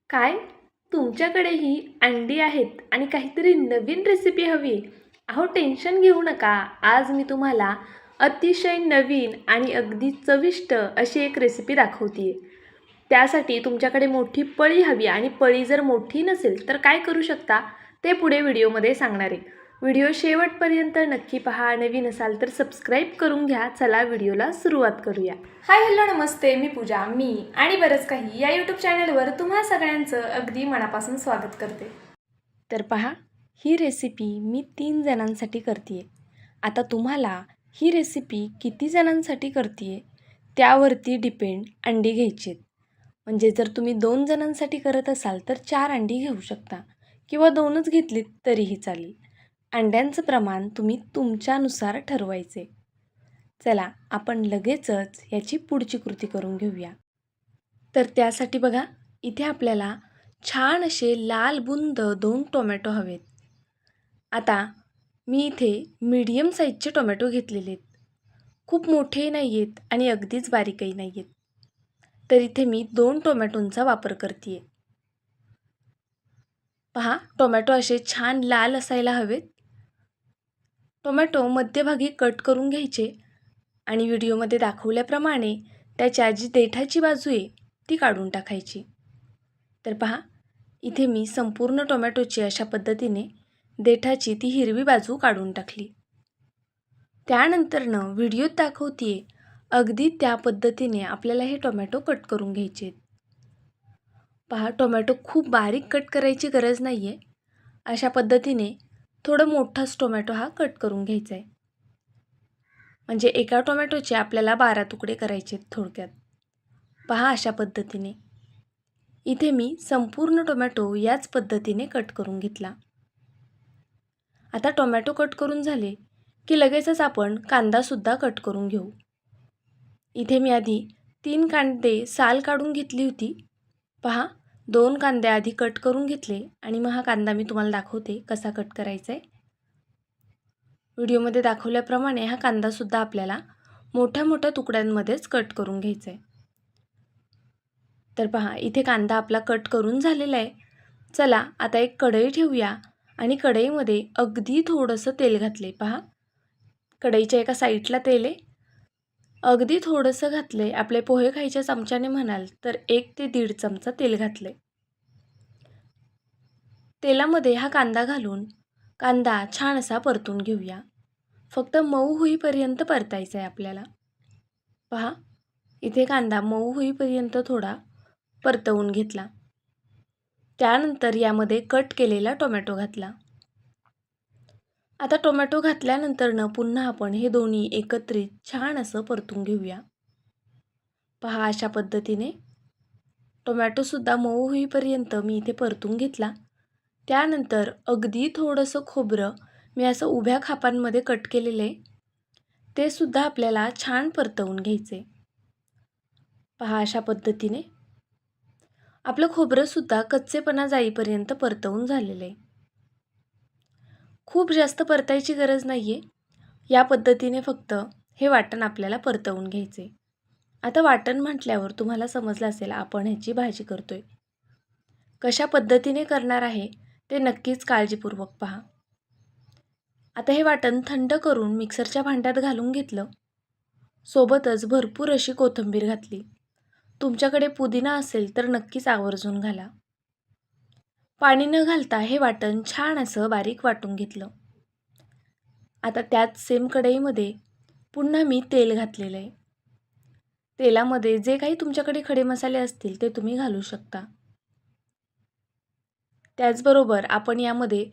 काय? तुमच्याकडेही अंडी आहेत आणि काहीतरी नवीन रेसिपी हवी? अहो टेन्शन घेऊ नका. आज मी तुम्हाला अतिशय नवीन आणि अगदी चविष्ट अशी एक रेसिपी दाखवते आहे. त्यासाठी तुमच्याकडे मोठी पळी हवी आणि पळी जर मोठी नसेल तर काय करू शकता ते पुढे व्हिडिओमध्ये सांगणार आहे. व्हिडिओ शेवटपर्यंत नक्की पहा. नवीन असाल तर सबस्क्राईब करून घ्या. चला व्हिडिओला सुरुवात करूया. हाय हॅलो नमस्ते, मी पूजा. मी आणि बरंच काही या यूट्यूब चॅनलवर तुम्हा सगळ्यांचं अगदी मनापासून स्वागत करते. तर पहा, ही रेसिपी मी 3 जणांसाठी करते आहे. आता तुम्हाला ही रेसिपी किती जणांसाठी करते आहे त्यावरती डिपेंड अंडी घ्यायची आहेत. म्हणजे जर तुम्ही 2 जणांसाठी करत असाल तर 4 अंडी घेऊ शकता किंवा 2च घेतलीत तरीही चालेल. अंड्यांचं प्रमाण तुम्ही तुमच्यानुसार ठरवायचे. चला आपण लगेचच याची पुढची कृती करून घेऊया. तर त्यासाठी बघा, इथे आपल्याला छान असे लाल बुंद 2 टोमॅटो हवेत. आता मी इथे मीडियम साईजचे टोमॅटो घेतलेले आहेत. खूप मोठेही नाही आहेत आणि अगदीच बारीकही नाही आहेत. तर इथे मी 2 टोमॅटोंचा वापर करते आहे. पहा, टोमॅटो असे छान लाल असायला हवेत. टोमॅटो मध्यभागी कट करून घ्यायचे आणि व्हिडिओमध्ये दाखवल्याप्रमाणे त्याच्या जी देठाची बाजू आहे ती काढून टाकायची. तर पहा, इथे मी संपूर्ण टोमॅटोची अशा पद्धतीने देठाची ती हिरवी बाजू काढून टाकली. त्यानंतरनं व्हिडिओत दाखवते अगदी त्या पद्धतीने आपल्याला हे टोमॅटो कट करून घ्यायचे आहेत. पहा, टोमॅटो खूप बारीक कट करायची गरज नाही आहे. अशा पद्धतीने थोडं मोठाच टोमॅटो हा कट करून घ्यायचा आहे. म्हणजे एका टोमॅटोचे आपल्याला 12 तुकडे करायचे आहेत थोडक्यात. पहा अशा पद्धतीने. इथे मी संपूर्ण टोमॅटो याच पद्धतीने कट करून घेतला. आता टोमॅटो कट करून झाले की लगेचच आपण कांदासुद्धा कट करून घेऊ. इथे मी आधी 3 कांदे साल काढून घेतली होती. पहा, 2 कांदे आधी कट करून घेतले आणि मग हा कांदा मी तुम्हाला दाखवते कसा कट करायचा आहे. व्हिडिओमध्ये दाखवल्याप्रमाणे हा कांदासुद्धा आपल्याला मोठ्या मोठ्या तुकड्यांमध्येच कट करून घ्यायचा आहे. तर पहा, इथे कांदा आपला कट करून झालेला आहे. चला आता एक कढई ठेवूया आणि कढईमध्ये अगदी थोडंसं तेल घातले. पहा, कढईच्या एका साईडला तेल आहे. अगदी थोडंसं घातलं आहे. आपले पोहे खायच्या चमच्याने म्हणाल तर 1 ते 1.5 चमचा तेल घातलं आहे. तेलामध्ये हा कांदा घालून कांदा छान असा परतून घेऊया. फक्त मऊ होईपर्यंत परतायचा आहे आपल्याला. पहा, इथे कांदा मऊ होईपर्यंत थोडा परतवून घेतला. त्यानंतर यामध्ये कट केलेला टोमॅटो घातला. आता टोमॅटो घातल्यानंतरनं पुन्हा आपण हे दोन्ही एकत्रित छान असं परतून घेऊया. पहा अशा पद्धतीने टोमॅटोसुद्धा मऊ होईपर्यंत मी इथे परतून घेतला. त्यानंतर अगदी थोडंसं खोबरं मी असं उभ्या खापांमध्ये कट केलेलं आहे. ते सुद्धा आपल्याला छान परतवून घ्यायचे. पहा अशा पद्धतीने आपलं खोबरंसुद्धा कच्चेपणा जाईपर्यंत परतवून झालेलं आहे. खूप जास्त परतायची गरज नाही आहे. या पद्धतीने फक्त हे वाटण आपल्याला परतवून घ्यायचे. आता वाटण म्हटल्यावर तुम्हाला समजलं असेल आपण ह्याची भाजी करतोय. कशा पद्धतीने करणार आहे ते नक्कीच काळजीपूर्वक पहा. आता हे वाटण थंड करून मिक्सरच्या भांड्यात घालून घेतलं. सोबतच भरपूर अशी कोथिंबीर घातली. तुमच्याकडे पुदिना असेल तर नक्कीच आवर्जून घाला. पाणी न घालता हे वाटण छान असं बारीक वाटून घेतलं. आता त्याच सेम कढईमध्ये पुन्हा मी तेल घातलेलं आहे. तेलामध्ये जे काही तुमच्याकडे खडे मसाले असतील ते तुम्ही घालू शकता. त्याचबरोबर आपण यामध्ये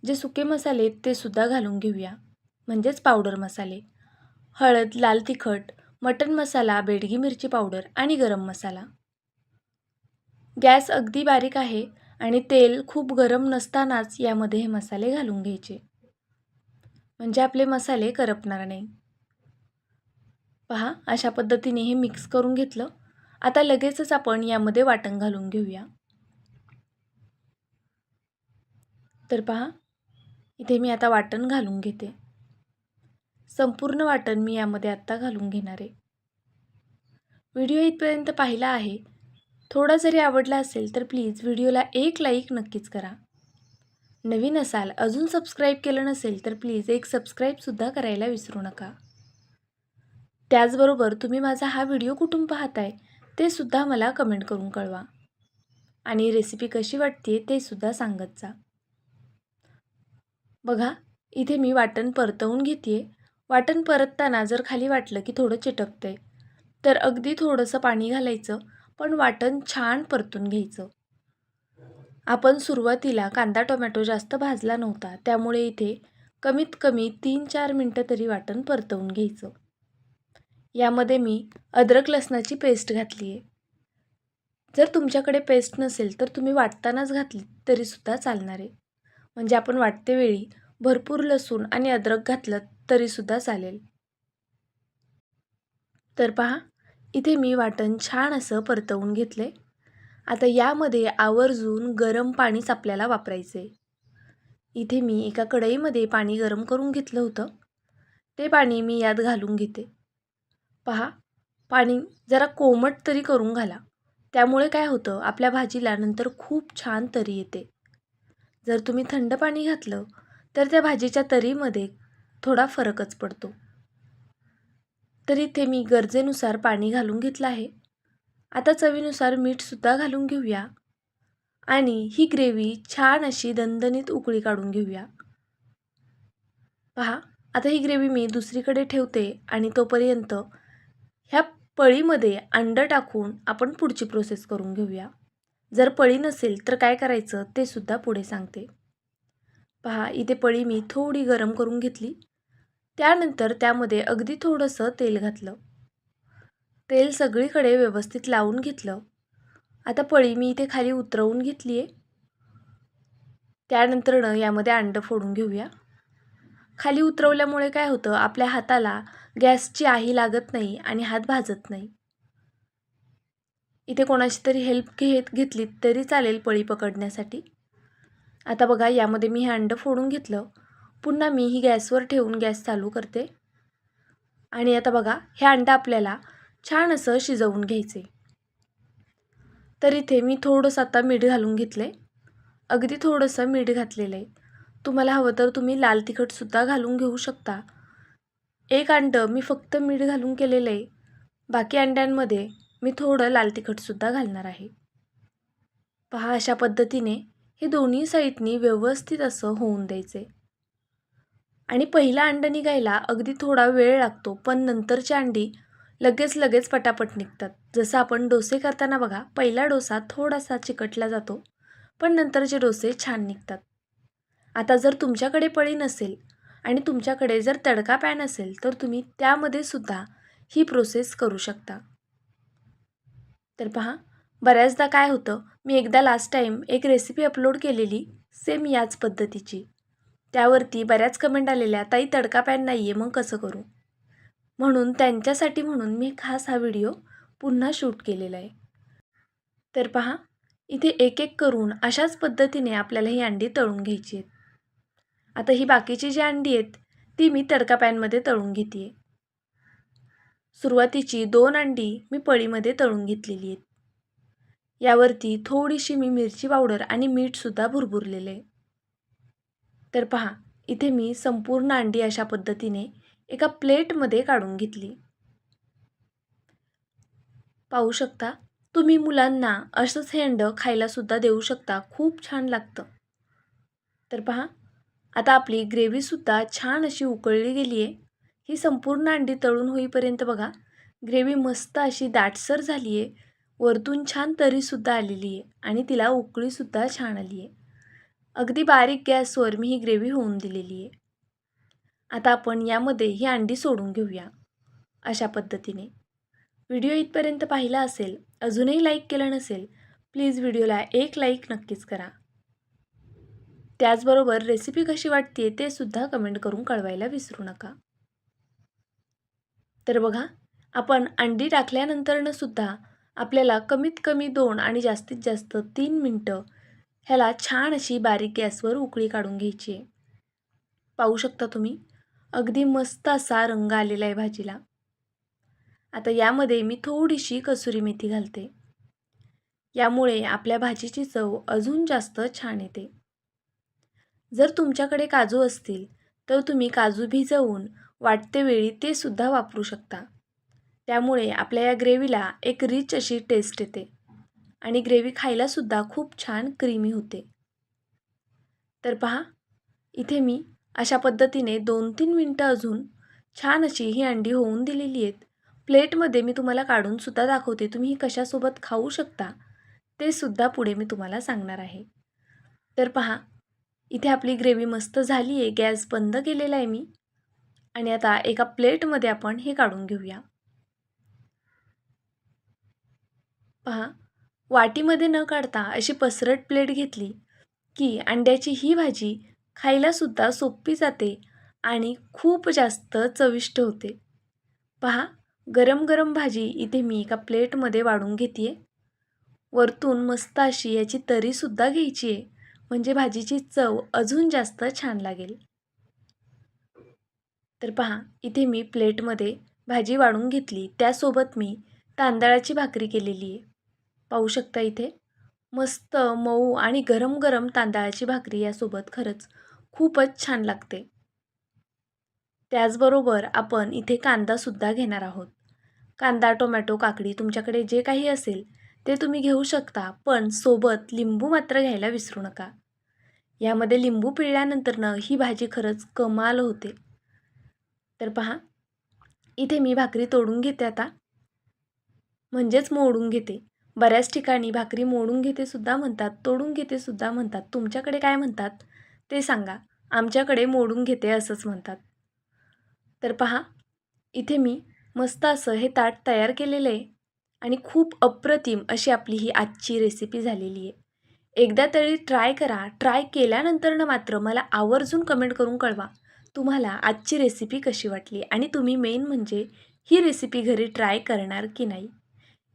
जे सुके मसाले आहेत ते सुद्धा घालून घेऊया. म्हणजेच पावडर मसाले. हळद, लाल तिखट, मटण मसाला, बेडगी मिरची पावडर आणि गरम मसाला. गॅस अगदी बारीक आहे आणि तेल खूप गरम नसतानाच यामध्ये हे मसाले घालून घ्यायचे. म्हणजे आपले मसाले करपणार नाही. पहा अशा पद्धतीने हे मिक्स करून घेतलं. आता लगेचच आपण यामध्ये वाटण घालून घेऊया. तर पहा, इथे मी आता वाटण घालून घेते. संपूर्ण वाटण मी यामध्ये आत्ता घालून घेणार आहे. व्हिडिओ इथपर्यंत पाहिला आहे थोडा जरी आवडला असेल तर प्लीज व्हिडिओला एक लाईक नक्कीच करा. नवीन असाल, अजून सबस्क्राईब केलं नसेल तर प्लीज एक सबस्क्राईबसुद्धा करायला विसरू नका. त्याचबरोबर तुम्ही माझा हा व्हिडिओ कुठून पाहताय ते सुद्धा मला कमेंट करून कळवा. आणि रेसिपी कशी वाटते ते सुद्धा सांगत जा. बघा, इथे मी वाटण परतवून घेते. वाटण परतताना जर खाली वाटलं की थोडं चिटकतंय तर अगदी थोडंसं पाणी घालायचं, पण वाटण छान परतून घ्यायचं. आपण सुरुवातीला कांदा टोमॅटो जास्त भाजला नव्हता, त्यामुळे इथे कमीत कमी 3-4 मिनटं तरी वाटण परतवून घ्यायचं. यामध्ये मी अद्रक लसणाची पेस्ट घातली आहे. जर तुमच्याकडे पेस्ट नसेल तर तुम्ही वाटतानाच घातली तरीसुद्धा चालणार आहे. म्हणजे आपण वाटते वेळी भरपूर लसूण आणि अद्रक घातलं तरीसुद्धा चालेल. तर पहा, इथे मी वाटण छान असं परतवून घेतले. आता यामध्ये आवर्जून गरम पाणीच आपल्याला वापरायचे. इथे मी एका कढईमध्ये पाणी गरम करून घेतलं होतं. ते पाणी मी यात घालून घेते. पहा, पाणी जरा कोमट तरी करून घाला. त्यामुळे काय होतं, आपल्या भाजीला नंतर खूप छान तरी येते. जर तुम्ही थंड पाणी घातलं तर त्या भाजीच्या तरीमध्ये थोडा फरकच पडतो. तर इथे मी गरजेनुसार पाणी घालून घेतलं आहे. आता चवीनुसार मीठसुद्धा घालून घेऊया आणि ही ग्रेव्ही छान अशी दणदणीत उकळी काढून घेऊया. पहा, आता ही ग्रेव्ही मी दुसरीकडे ठेवते आणि तोपर्यंत ह्या पळीमध्ये अंडं टाकून आपण पुढची प्रोसेस करून घेऊया. जर पळी नसेल तर काय करायचं ते सुद्धा पुढे सांगते. पहा, इथे पळी मी थोडी गरम करून घेतली. त्यानंतर त्यामध्ये अगदी थोडंसं तेल घातलं. तेल सगळीकडे व्यवस्थित लावून घेतलं. आता पळी मी इथे खाली उतरवून घेतली आहे. त्यानंतर यामध्ये अंडं फोडून घेऊया. खाली उतरवल्यामुळे काय होतं, आपल्या हाताला गॅसची आही लागत नाही आणि हात भाजत नाही. इथे कोणाची तरी हेल्प घेतली तरी चालेल पळी पकडण्यासाठी. आता बघा, यामध्ये मी हे अंडं फोडून घेतलं. पुन्हा मी ही गॅसवर ठेवून गॅस चालू करते. आणि आता बघा, हे अंडं आपल्याला छान असं शिजवून घ्यायचे. तर इथे मी थोडंसं आता मीठ घालून घेतले. अगदी थोडंसं मीठ घातलेलं आहे. तुम्हाला हवं तर तुम्ही लाल तिखटसुद्धा घालून घेऊ शकता. एक अंडं मी फक्त मीठ घालून केलेलं आहे. बाकी अंड्यांमध्ये मी थोडं लाल तिखटसुद्धा घालणार आहे. पहा, अशा पद्धतीने हे दोन्ही साईडनी व्यवस्थित असं होऊन द्यायचे. आणि पहिला अंडं निघायला अगदी थोडा वेळ लागतो, पण नंतरची अंडी लगेच पटापट निघतात. जसं आपण डोसे करताना बघा, पहिला डोसा थोडासा चिकटला जातो, पण नंतरचे डोसे छान निघतात. आता जर तुमच्याकडे पळी नसेल आणि तुमच्याकडे जर तडका पॅन असेल तर तुम्ही त्यामध्ये सुद्धा ही प्रोसेस करू शकता. तर पहा, बऱ्याचदा काय होतं, मी एकदा लास्ट टाईम एक रेसिपी अपलोड केलेली सेम याच पद्धतीची. त्यावरती बऱ्याच कमेंट आलेल्या, ताई तडका पॅन नाही आहे, मग कसं करू? म्हणून मी खास हा व्हिडिओ पुन्हा शूट केलेला आहे. तर पहा, इथे एक एक करून अशाच पद्धतीने आपल्याला ही अंडी तळून घ्यायची आहेत. आता ही बाकीची जी अंडी आहेत ती मी तडका पॅनमध्ये तळून घेते आहे. सुरुवातीची 2 अंडी मी पळीमध्ये तळून घेतलेली आहेत. यावरती थोडीशी मी मिरची पावडर आणि मीठसुद्धा भुरभुरलेले आहे. तर पहा, इथे मी संपूर्ण अंडी अशा पद्धतीने एका प्लेटमध्ये काढून घेतली. पाहू शकता, तुम्ही मुलांना असंच हे अंडं खायलासुद्धा देऊ शकता. खूप छान लागतं. तर पहा, आता आपली ग्रेव्हीसुद्धा छान अशी उकळली गेली आहे. ही संपूर्ण अंडी तळून होईपर्यंत बघा, ग्रेव्ही मस्त अशी दाटसर झाली आहे. वरतून छान तरीसुद्धा आलेली आहे आणि तिला उकळीसुद्धा छान आली आहे. अगदी बारीक गॅसवर मी ही ग्रेव्ही होऊन दिलेली आहे. आता आपण यामध्ये ही अंडी सोडून घेऊया अशा पद्धतीने. व्हिडिओ इथपर्यंत पाहिला असेल, अजूनही लाईक केलं नसेल, प्लीज व्हिडिओला एक लाईक नक्कीच करा. त्याचबरोबर रेसिपी कशी वाटते ते सुद्धा कमेंट करून कळवायला विसरू नका. तर बघा, आपण अंडी टाकल्यानंतरनं सुद्धा आपल्याला कमीत कमी 2 आणि जास्तीत जास्त 3 मिनटं ह्याला छान अशी बारीक गॅसवर उकळी काढून घ्यायची आहे. पाहू शकता तुम्ही, अगदी मस्त असा रंग आलेला आहे भाजीला. आता यामध्ये मी थोडीशी कसुरी मेथी घालते. यामुळे आपल्या भाजीची चव अजून जास्त छान येते. जर तुमच्याकडे काजू असतील तर तुम्ही काजू भिजवून वाटते वेळी ते सुद्धा वापरू शकता. त्यामुळे आपल्या या ग्रेव्हीला एक रिच अशी टेस्ट येते आणि ग्रेव्ही खायलासुद्धा खूप छान क्रीमी होते. तर पहा, इथे मी अशा पद्धतीने 2-3 मिनटं अजून छान अशी ही अंडी होऊन दिलेली आहेत. प्लेटमध्ये मी तुम्हाला काढूनसुद्धा दाखवते. तुम्ही ही कशासोबत खाऊ शकता ते सुद्धा पुढे मी तुम्हाला सांगणार आहे. तर पहा, इथे आपली ग्रेव्ही मस्त झाली आहे. गॅस बंद केलेला आहे मी आणि आता एका प्लेटमध्ये आपण हे काढून घेऊया. पहा, वाटीमध्ये न काढता अशी पसरट प्लेट घेतली की अंड्याची ही भाजी खायलासुद्धा सोपी जाते आणि खूप जास्त चविष्ट होते. पहा, गरम गरम भाजी इथे मी एका प्लेटमध्ये वाढून घेते आहे. वरतून मस्त अशी याची तरीसुद्धा घ्यायची आहे, म्हणजे भाजीची चव अजून जास्त छान लागेल. तर पहा, इथे मी प्लेटमध्ये भाजी वाढून घेतली. त्यासोबत मी तांदळाची भाकरी केलेली आहे. पाहू शकता इथे मस्त मऊ आणि गरम गरम तांदळाची भाकरी यासोबत खरंच खूपच छान लागते. त्याचबरोबर आपण इथे कांदासुद्धा घेणार आहोत. कांदा, टोमॅटो, काकडी तुमच्याकडे जे काही असेल ते तुम्ही घेऊ शकता, पण सोबत लिंबू मात्र घ्यायला विसरू नका. यामध्ये लिंबू पिळल्यानंतरनं ही भाजी खरंच कमाल होते. तर पहा, इथे मी भाकरी तोडून घेते आता, म्हणजेच मोडून घेते. बऱ्याच ठिकाणी भाकरी मोडून घेते सुद्धा म्हणतात, तोडून घेते सुद्धा म्हणतात. तुमच्याकडे काय म्हणतात ते सांगा. आमच्याकडे मोडून घेते असंच म्हणतात. तर पहा, इथे मी मस्त असं हे ताट तयार केलेलं आहे आणि खूप अप्रतिम अशी आपली ही आजची रेसिपी झालेली आहे. एकदा तरी ट्राय करा. ट्राय केल्यानंतरनं मात्र मला आवर्जून कमेंट करून कळवा तुम्हाला आजची रेसिपी कशी वाटली आणि तुम्ही मेन म्हणजे ही रेसिपी घरी ट्राय करणार की नाही.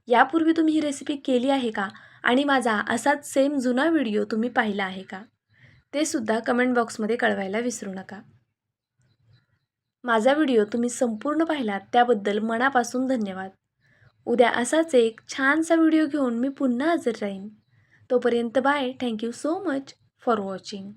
यापूर्वी तुम्ही ही रेसिपी केली आहे का आणि माझा असाच सेम जुना व्हिडिओ तुम्ही पाहिला आहे का, ते सुद्धा कमेंट बॉक्समध्ये कळवायला विसरू नका. माझा व्हिडिओ तुम्ही संपूर्ण पाहिलात त्याबद्दल मनापासून धन्यवाद. उद्या असाच एक छानसा व्हिडिओ घेऊन मी पुन्हा हजर राहीन. तोपर्यंत bye. Thank you so much for watching.